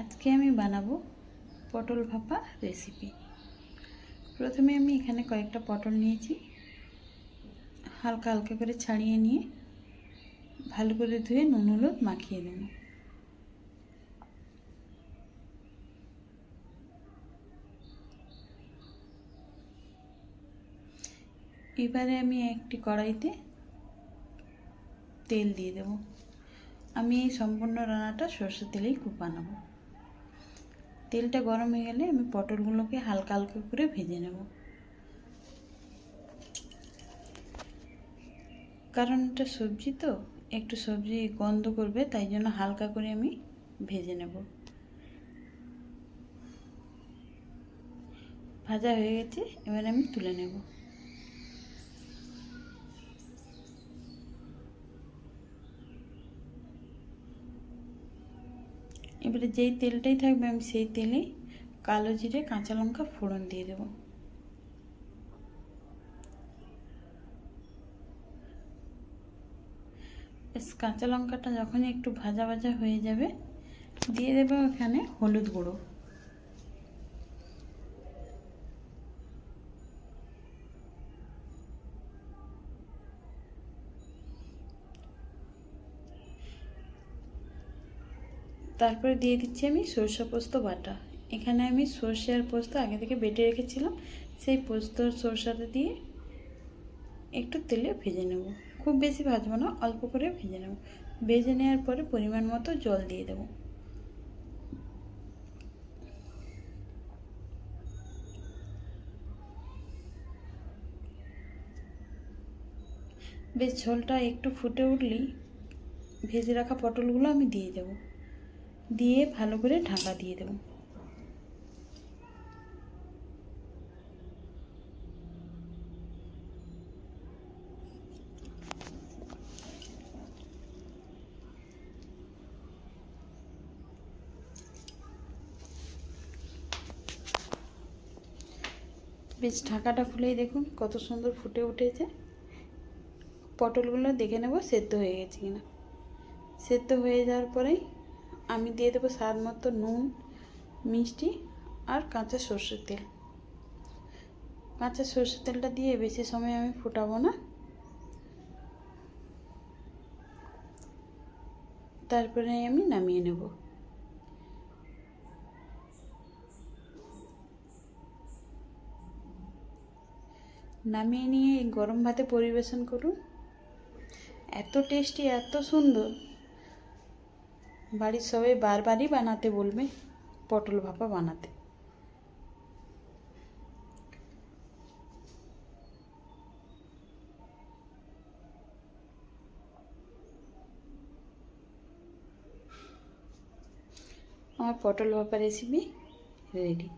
আজকে আমি বানাবো পটল ভাপা রেসিপি। প্রথমে আমি এখানে কয়েকটা পটল নিয়েছি, হালকা হালকা করে ছাড়িয়ে নিয়ে ভালো করে ধুয়ে নুন হলুদ মাখিয়ে দেব। এবারে আমি একটি কড়াইতে তেল দিয়ে দেব। আমি এই সম্পূর্ণ রান্নাটা সরষের তেলেই বানাবো। তেলটা গরম হয়ে গেলে আমি পটলগুলোকে হালকা হালকা করে ভেজে নেব, কারণ এটা সবজি তো একটু সবজি গন্ধ করবে, তাই জন্য হালকা করে আমি ভেজে নেব। ভাজা হয়ে গেছে, এবার আমি তুলে নেব। এবারে যেই তেলটাই থাকবে আমি সেই তেলেই কালো জিরে কাঁচা লঙ্কা ফোড়ন দিয়ে দেব। কাঁচা লঙ্কাটা যখন একটু ভাজা ভাজা হয়ে যাবে দিয়ে দেব এখানে হলুদ গুঁড়ো। তারপরে দিয়ে দিচ্ছি আমি সরষে পোস্ত বাটা। এখানে আমি সরষে আর পোস্ত আগে থেকে বেটে রেখেছিলাম, সেই পোস্ত সরষাটা দিয়ে একটু তেলে ভেজে নেব। খুব বেশি ভাজবো না, অল্প করে ভেজে নেব। ভেজে নেওয়ার পরে পরিমাণ মতো জল দিয়ে দেব। বেশ ঝোলটা একটু ফুটে উঠলেই ভেজে রাখা পটলগুলো আমি দিয়ে দেব, দিয়ে ভালো করে ঢাকা দিয়ে দেব। বেশ ঢাকাটা খুলেই দেখুন কত সুন্দর ফুটে উঠেছে। পটলগুলো দেখে নেব সেদ্ধ হয়ে গেছে কিনা। সেদ্ধ হয়ে যাওয়ার পরেই আমি দিয়ে দেবো স্বাদ মতো নুন, মিষ্টি আর কাঁচা সরষের তেল। কাঁচা সরষের তেলটা দিয়ে বেশি সময় আমি ফোটাবো না। তারপরে আমি নামিয়ে নেব। নামিয়ে নিয়ে গরম ভাতে পরিবেশন করুন। এত টেস্টি, এত সুন্দর, বাড়ির সবাই বারবারই বানাতে বলবে পটল ভাপা বানাতে। আমার পটল ভাপা রেসিপি রেডি।